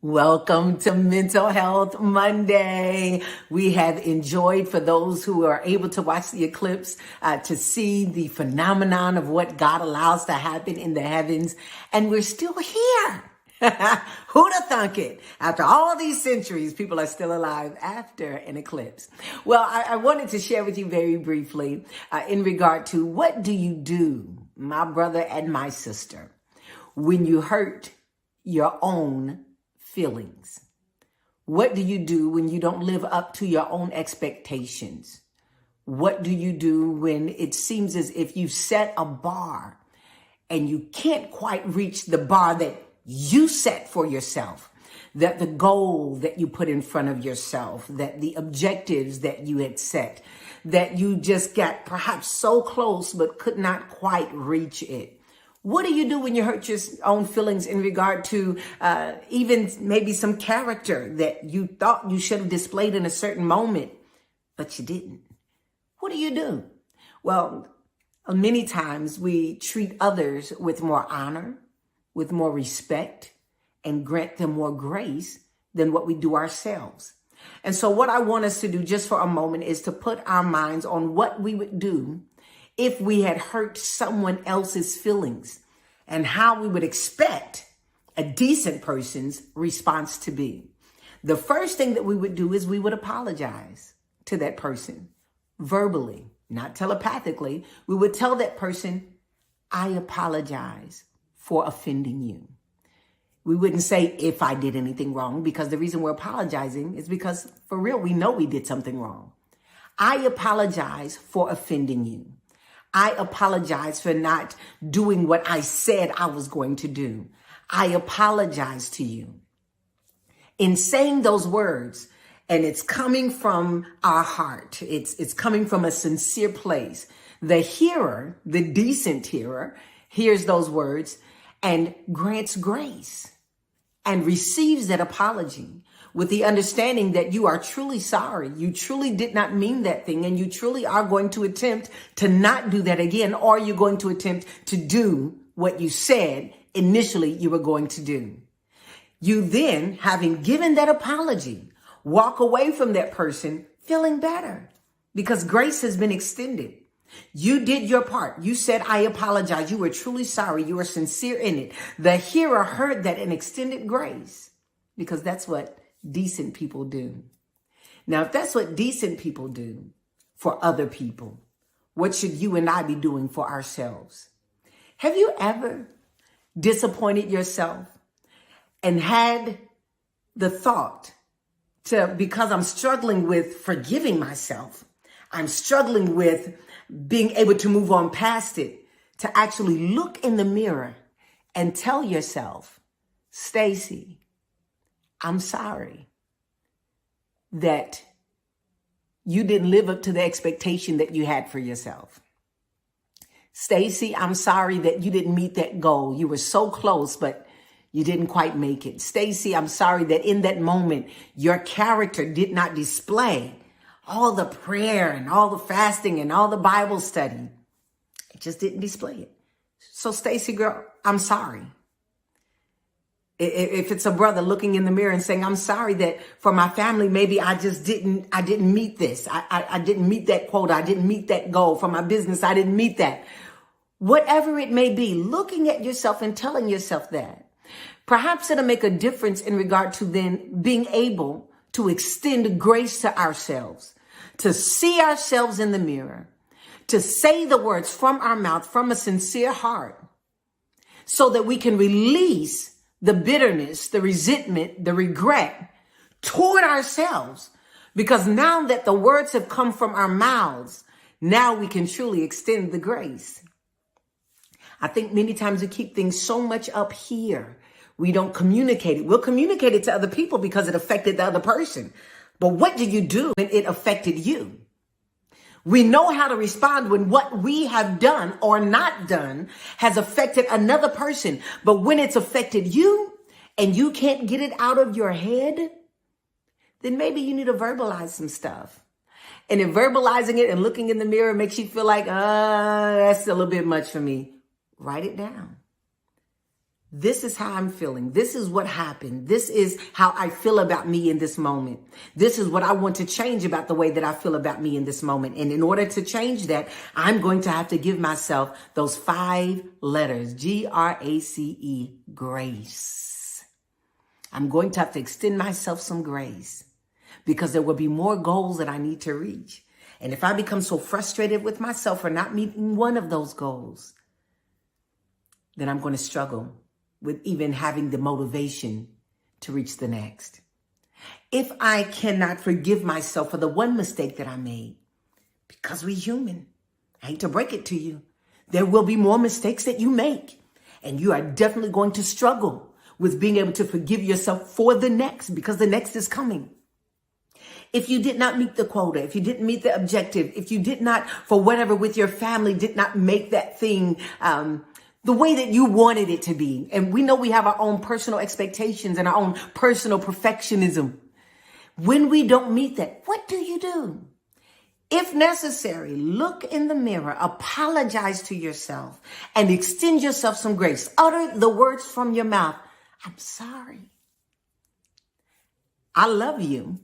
Welcome to Mental Health Monday. We have enjoyed, for those who are able to watch the eclipse, to see the phenomenon of what God allows to happen in the heavens. And we're still here. Who'd have thunk it? After all these centuries, people are still alive after an eclipse. Well, I wanted to share with you very briefly in regard to what do you do, my brother and my sister, when you hurt your own feelings? What do you do when you don't live up to your own expectations? What do you do when it seems as if you set a bar and you can't quite reach the bar that you set for yourself, that the goal that you put in front of yourself, that the objectives that you had set, that you just got perhaps so close but could not quite reach it? What do you do when you hurt your own feelings in regard to even maybe some character that you thought you should have displayed in a certain moment, but you didn't? What do you do? Well, many times we treat others with more honor, with more respect, and grant them more grace than what we do ourselves. And so what I want us to do just for a moment is to put our minds on what we would do if we had hurt someone else's feelings and how we would expect a decent person's response to be. The first thing that we would do is we would apologize to that person verbally, not telepathically. We would tell that person, I apologize for offending you. We wouldn't say if I did anything wrong, because the reason we're apologizing is because for real, we know we did something wrong. I apologize for offending you. I apologize for not doing what I said I was going to do. I apologize to you. In saying those words, and it's coming from our heart, it's coming from a sincere place, the hearer, the decent hearer, hears those words and grants grace and receives that apology with the understanding that you are truly sorry. You truly did not mean that thing, and you truly are going to attempt to not do that again, or you're going to attempt to do what you said initially you were going to do. You then, having given that apology, walk away from that person feeling better because grace has been extended. You did your part. You said, I apologize. You were truly sorry. You were sincere in it. The hearer heard that and extended grace, because that's what decent people do. Now, if that's what decent people do for other people, what should you and I be doing for ourselves? Have you ever disappointed yourself and had the thought because I'm struggling with forgiving myself, I'm struggling with being able to move on past it, to actually look in the mirror and tell yourself, Stacy, I'm sorry that you didn't live up to the expectation that you had for yourself. Stacy, I'm sorry that you didn't meet that goal. You were so close, but you didn't quite make it. Stacy, I'm sorry that in that moment, your character did not display all the prayer and all the fasting and all the Bible study. It just didn't display it. So Stacy, girl, I'm sorry. If it's a brother looking in the mirror and saying, I'm sorry that for my family, maybe I didn't meet this. I didn't meet that quota. I didn't meet that goal. For my business, I didn't meet that. Whatever it may be, looking at yourself and telling yourself that, perhaps it'll make a difference in regard to then being able to extend grace to ourselves, to see ourselves in the mirror, to say the words from our mouth, from a sincere heart, so that we can release the bitterness, the resentment, the regret toward ourselves. Because now that the words have come from our mouths, now we can truly extend the grace. I think many times we keep things so much up here. We don't communicate it. We'll communicate it to other people because it affected the other person. But what did you do when it affected you? We know how to respond when what we have done or not done has affected another person. But when it's affected you and you can't get it out of your head, then maybe you need to verbalize some stuff. And if verbalizing it and looking in the mirror makes you feel like, that's a little bit much for me, write it down. This is how I'm feeling. This is what happened. This is how I feel about me in this moment. This is what I want to change about the way that I feel about me in this moment. And in order to change that, I'm going to have to give myself those 5 letters, GRACE, grace. I'm going to have to extend myself some grace because there will be more goals that I need to reach. And if I become so frustrated with myself for not meeting one of those goals, then I'm going to struggle with even having the motivation to reach the next. If I cannot forgive myself for the one mistake that I made, because we're human, I hate to break it to you, there will be more mistakes that you make. And you are definitely going to struggle with being able to forgive yourself for the next, because the next is coming. If you did not meet the quota, if you didn't meet the objective, if you did not, for whatever, with your family, did not make that thing the way that you wanted it to be. And we know we have our own personal expectations and our own personal perfectionism. When we don't meet that, what do you do? If necessary, look in the mirror, apologize to yourself, and extend yourself some grace. Utter the words from your mouth. I'm sorry. I love you.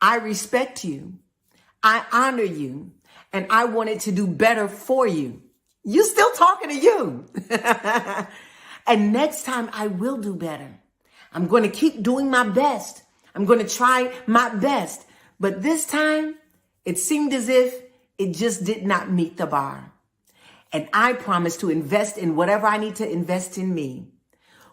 I respect you. I honor you. And I wanted to do better for you. You still talking to you. And next time I will do better. I'm going to keep doing my best. I'm going to try my best. But this time it seemed as if it just did not meet the bar. And I promise to invest in whatever I need to invest in me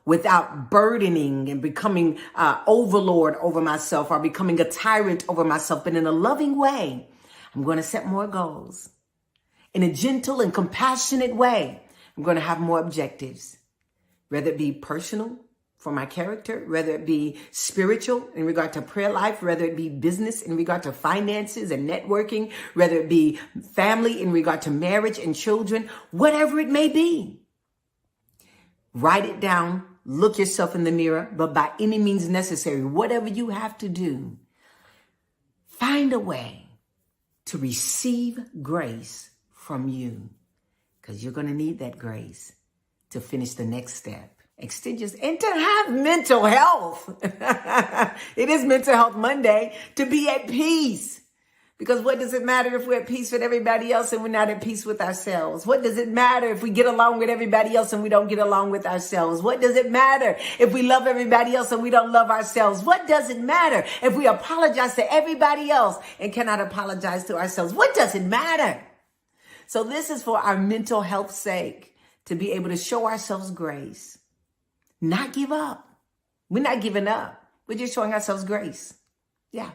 without burdening and becoming overlord over myself or becoming a tyrant over myself. But in a loving way, I'm going to set more goals. In a gentle and compassionate way, I'm going to have more objectives, whether it be personal for my character, whether it be spiritual in regard to prayer life, whether it be business in regard to finances and networking, whether it be family in regard to marriage and children, whatever it may be. Write it down, look yourself in the mirror, but by any means necessary, whatever you have to do, find a way to receive grace from you, because you're going to need that grace to finish the next step. Extend yours and to have mental health. It is Mental Health Monday, to be at peace. Because what does it matter if we're at peace with everybody else and we're not at peace with ourselves? What does it matter if we get along with everybody else and we don't get along with ourselves? What does it matter if we love everybody else and we don't love ourselves? What does it matter if we apologize to everybody else and cannot apologize to ourselves? What does it matter? So this is for our mental health's sake, to be able to show ourselves grace, not give up. We're not giving up. We're just showing ourselves grace. Yeah.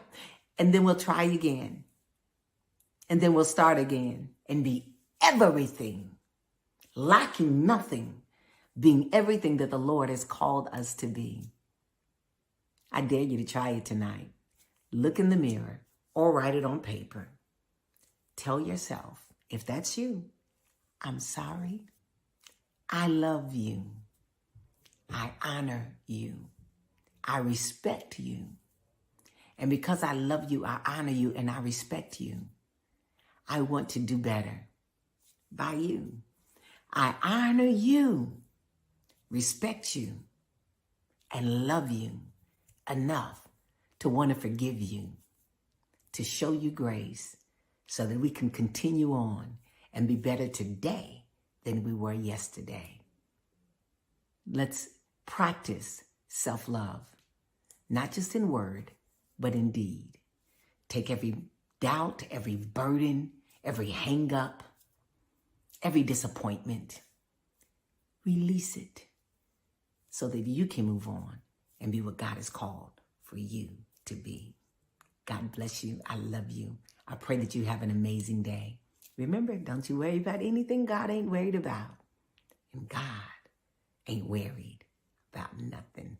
And then we'll try again. And then we'll start again and be everything, lacking nothing, being everything that the Lord has called us to be. I dare you to try it tonight. Look in the mirror or write it on paper. Tell yourself, if that's you, I'm sorry. I love you. I honor you. I respect you. And because I love you, I honor you, and I respect you, I want to do better by you. I honor you, respect you, and love you enough to want to forgive you, to show you grace, so that we can continue on and be better today than we were yesterday. Let's practice self-love, not just in word, but in deed. Take every doubt, every burden, every hang-up, every disappointment, release it so that you can move on and be what God has called for you to be. God bless you. I love you. I pray that you have an amazing day. Remember, don't you worry about anything God ain't worried about. And God ain't worried about nothing.